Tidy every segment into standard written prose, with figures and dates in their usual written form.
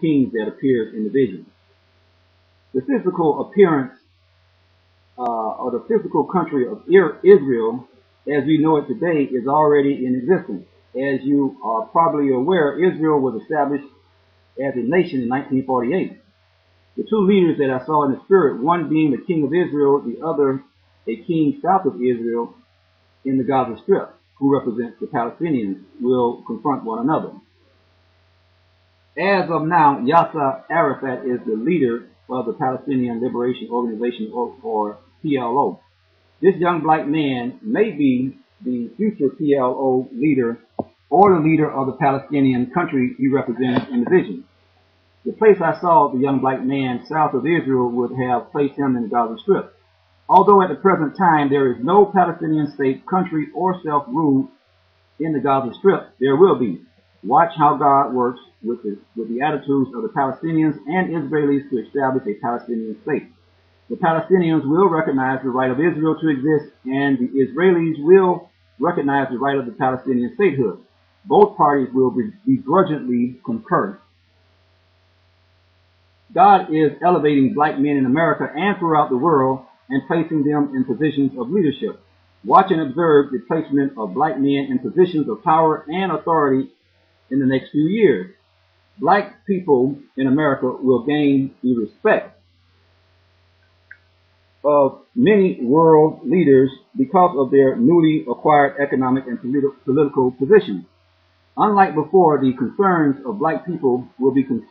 kings that appears in the vision. The physical appearance or the physical country of Israel, as we know it today, is already in existence. As you are probably aware, Israel was established as a nation in 1948. The two leaders that I saw in the spirit, one being the king of Israel, the other a king south of Israel in the Gaza Strip, who represents the Palestinians, will confront one another. As of now, Yasser Arafat is the leader of the Palestinian Liberation Organization, or PLO. This young black man may be the future PLO leader or the leader of the Palestinian country he represents in the vision. The place I saw the young black man south of Israel would have placed him in the Gaza Strip. Although at the present time there is no Palestinian state, country, or self-rule in the Gaza Strip, there will be. Watch how God works with the attitudes of the Palestinians and Israelis to establish a Palestinian state. The Palestinians will recognize the right of Israel to exist, and the Israelis will recognize the right of the Palestinian statehood. Both parties will begrudgingly concur. God is elevating black men in America and throughout the world and placing them in positions of leadership. Watch and observe the placement of black men in positions of power and authority in the next few years. Black people in America will gain the respect of many world leaders because of their newly acquired economic and political positions. Unlike before, the concerns of black people will be given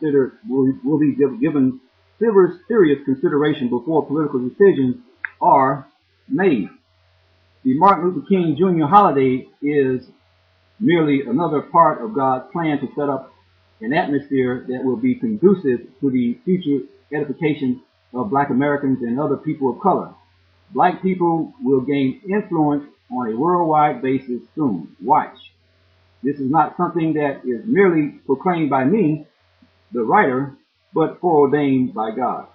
serious consideration before political decisions are made. The Martin Luther King Jr. holiday is merely another part of God's plan to set up an atmosphere that will be conducive to the future edification of black Americans and other people of color. Black people will gain influence on a worldwide basis soon. Watch. This is not something that is merely proclaimed by me, the writer, but foreordained by God.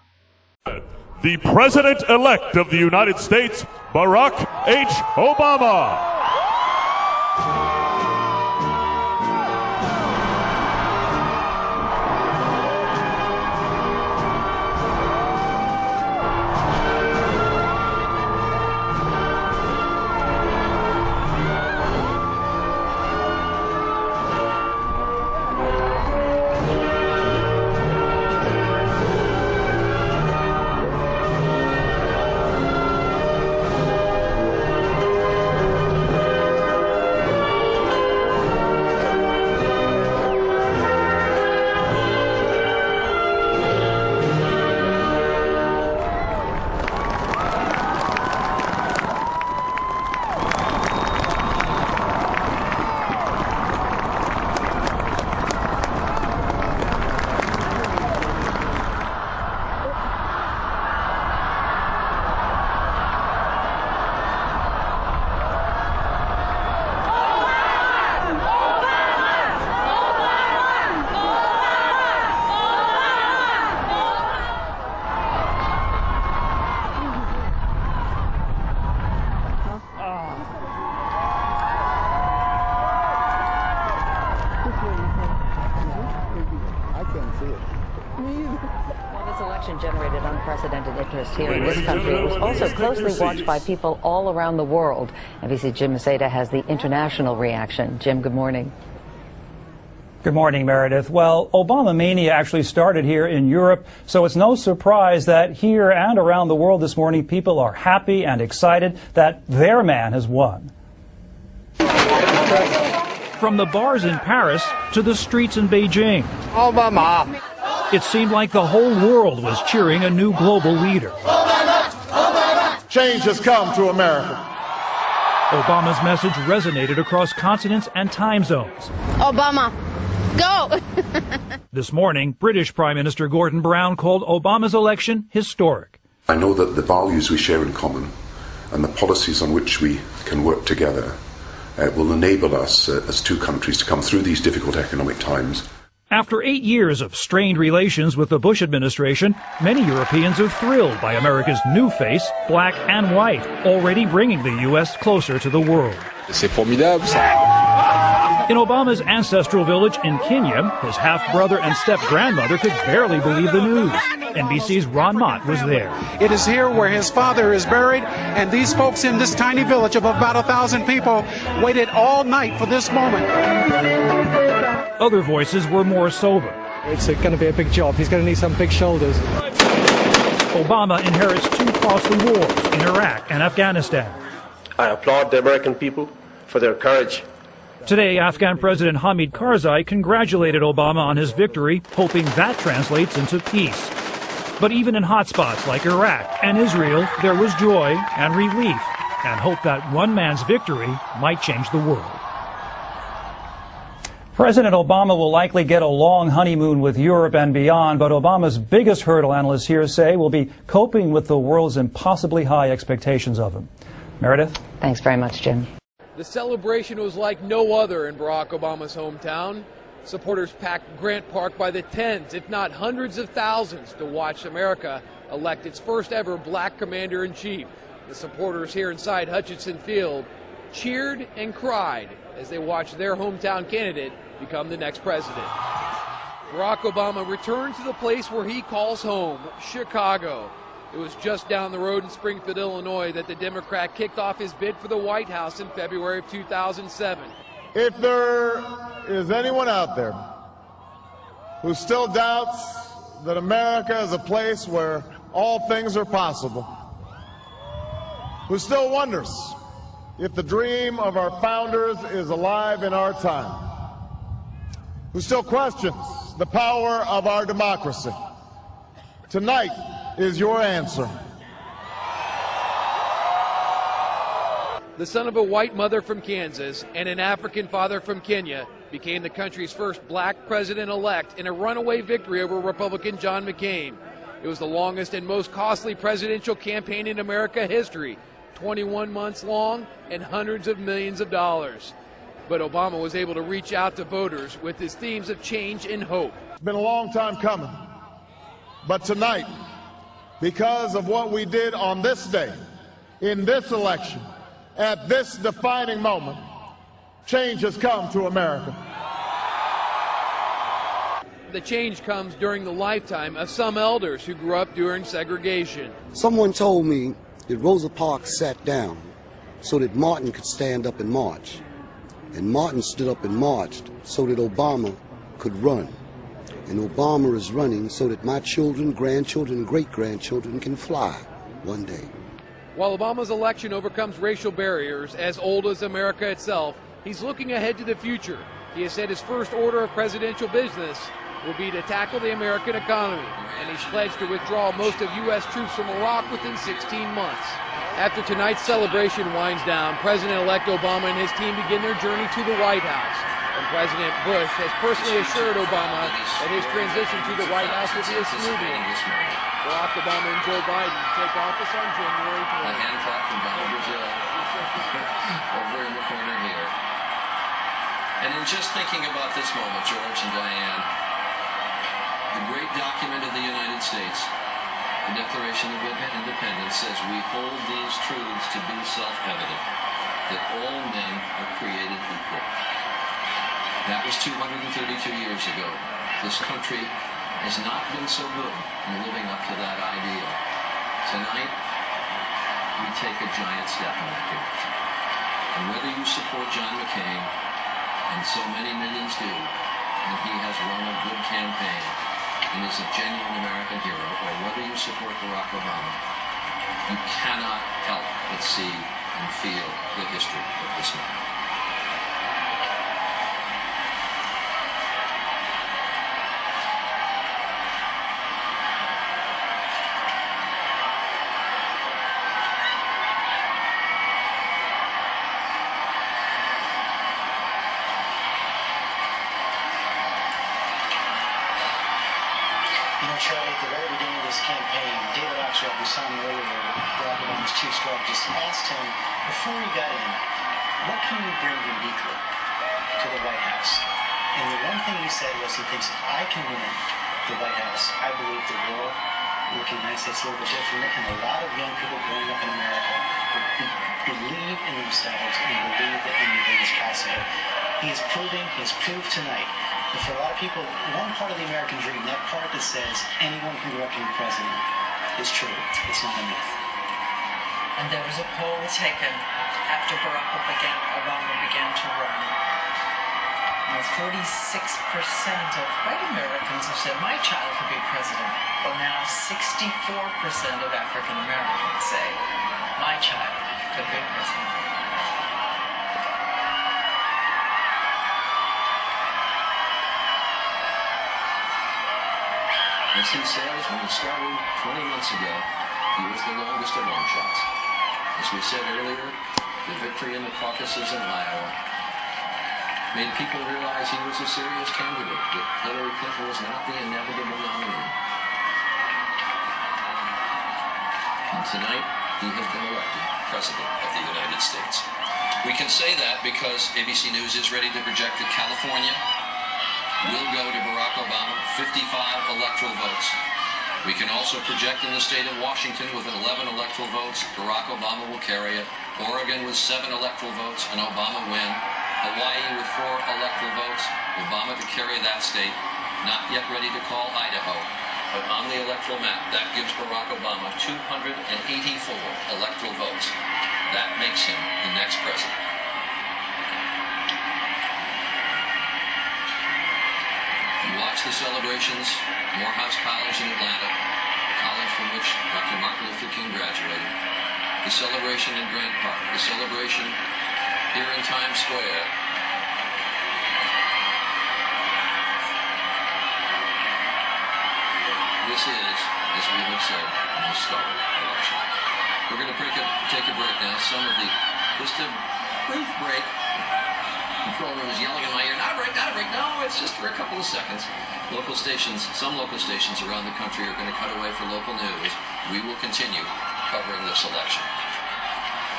The President-elect of the United States, Barack H. Obama. Well, this election generated unprecedented interest here in this country. It was also closely watched by people all around the world. NBC's Jim Maceda has the international reaction. Jim, good morning. Good morning, Meredith. Well, Obama mania actually started here in Europe, so it's no surprise that here and around the world this morning, people are happy and excited that their man has won. From the bars in Paris to the streets in Beijing, Obama. It seemed like the whole world was cheering a new global leader. Change has come to America. Obama's message resonated across continents and time zones. Obama, go! This morning, British Prime Minister Gordon Brown called Obama's election historic. I know that the values we share in common and the policies on which we can work together will enable us as two countries to come through these difficult economic times. After 8 years of strained relations with the Bush administration, many Europeans are thrilled by America's new face, black and white, already bringing the U.S. closer to the world. C'est formidable, ça. In Obama's ancestral village in Kenya, his half-brother and step-grandmother could barely believe the news. NBC's Ron Mott was there. It is here where his father is buried, and these folks in this tiny village of about 1,000 people waited all night for this moment. Other voices were more sober. It's going to be a big job. He's going to need some big shoulders. Obama inherits 2 costly wars in Iraq and Afghanistan. I applaud the American people for their courage. Today, Afghan President Hamid Karzai congratulated Obama on his victory, hoping that translates into peace. But even in hot spots like Iraq and Israel, there was joy and relief and hope that one man's victory might change the world. President Obama will likely get a long honeymoon with Europe and beyond, but Obama's biggest hurdle, analysts here say, will be coping with the world's impossibly high expectations of him. Meredith? Thanks very much, Jim. The celebration was like no other in Barack Obama's hometown. Supporters packed Grant Park by the tens, if not hundreds of thousands, to watch America elect its first ever black commander-in-chief. The supporters here inside Hutchinson Field cheered and cried as they watched their hometown candidate become the next president. Barack Obama returned to the place where he calls home, Chicago. It was just down the road in Springfield, Illinois, that the Democrat kicked off his bid for the White House in February of 2007. If there is anyone out there who still doubts that America is a place where all things are possible, who still wonders if the dream of our founders is alive in our time, who still questions the power of our democracy, tonight is your answer. The son of a white mother from Kansas and an African father from Kenya became the country's first black president-elect in a runaway victory over Republican John McCain. It was the longest and most costly presidential campaign in American history, 21 months long and hundreds of millions of dollars. But Obama was able to reach out to voters with his themes of change and hope. It's been a long time coming, but tonight, because of what we did on this day, in this election, at this defining moment, change has come to America. The change comes during the lifetime of some elders who grew up during segregation. Someone told me that Rosa Parks sat down so that Martin could stand up and march. And Martin stood up and marched so that Obama could run. And Obama is running so that my children, grandchildren, and great-grandchildren can fly one day. While Obama's election overcomes racial barriers as old as America itself, he's looking ahead to the future. He has said his first order of presidential business will be to tackle the American economy, and he's pledged to withdraw most of U.S. troops from Iraq within 16 months. After tonight's celebration winds down, President-elect Obama and his team begin their journey to the White House. And President Bush has personally assured Obama that his transition to the White House will be a smooth one. Barack Obama and Joe Biden take office on January 20th. A hand clap from Donald Brazil over in the corner here. And in just thinking about this moment, George and Diane, the great document of the United States, the Declaration of Independence, says we hold these truths to be self-evident, that all men are created equal. That was 232 years ago. This country has not been so good in living up to that ideal. Tonight, we take a giant step in that direction. And whether you support John McCain, and so many millions do, and he has run a good campaign and is a genuine American hero, or whether you support Barack Obama, you cannot help but see and feel the history of this man. Charlie, at the very beginning of this campaign, David Oxford, we saw him earlier, Barack Obama's chief strategist, asked him, before he got in, what can you bring uniquely to the White House? And the one thing he said was he thinks if I can win the White House, I believe the world will look at the United States a little bit differently, and a lot of young people growing up in America will believe in themselves and believe that anything is possible. He's proved tonight that for a lot of people, one part of the American dream, that part that says anyone can grow up to be president, is true. It's not a myth. And there was a poll taken after Barack Obama began to run. 46% of white Americans have said, my child could be president. Well, now 64% of African Americans say, my child could be president. As he says, when he started 20 months ago, he was the longest of long shots. As we said earlier, the victory in the caucuses in Iowa made people realize he was a serious candidate, that Hillary Clinton was not the inevitable nominee. And tonight, he has been elected President of the United States. We can say that because ABC News is ready to project that California will go to Barack Obama, 55 electoral votes. We can also project in the state of Washington with 11 electoral votes, Barack Obama will carry it. Oregon with 7 electoral votes, and Obama win. Hawaii with 4 electoral votes, Obama to carry that state. Not yet ready to call Idaho, but on the electoral map, that gives Barack Obama 284 electoral votes. That makes him the next president. You watch the celebrations, Morehouse College in Atlanta, the college from which Dr. Martin Luther King graduated, the celebration in Grant Park, the celebration here in Times Square. This is, as we have said, an historic election. We're going to take a break now. Just a brief break. Control room is yelling in my ear, not a break, not a break. No, it's just for a couple of seconds. Local stations, some local stations around the country are going to cut away for local news. We will continue covering this election.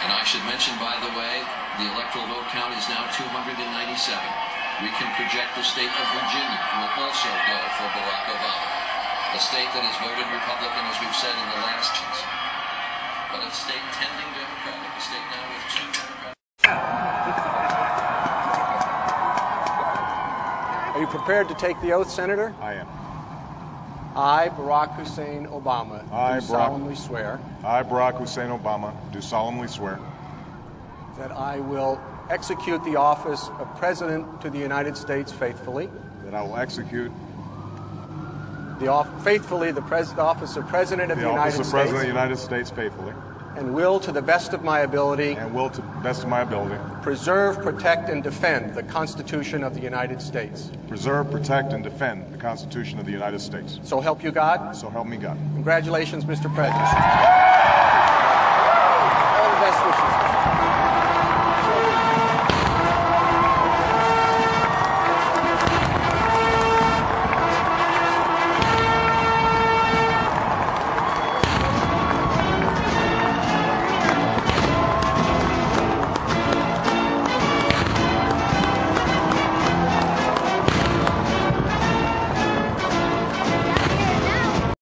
And I should mention, by the way, the electoral vote count is now 297. We can project the state of Virginia will also go for Barack Obama. A state that has voted Republican, as we've said in the last case. But a state tending Democratic, a state now with 2 Democratic. Are you prepared to take the oath, Senator? I am. I, Barack Hussein Obama, do solemnly swear. I, Barack Hussein Obama, do solemnly swear. That I will execute the office of President to the United States faithfully. That I will execute the office of President of the United States. The office of President of the United States faithfully. And will, to the best of my ability. And will, to the best of my ability. Preserve, protect, and defend the Constitution of the United States. Preserve, protect, and defend the Constitution of the United States. So help you God. So help me God. Congratulations, Mr. President.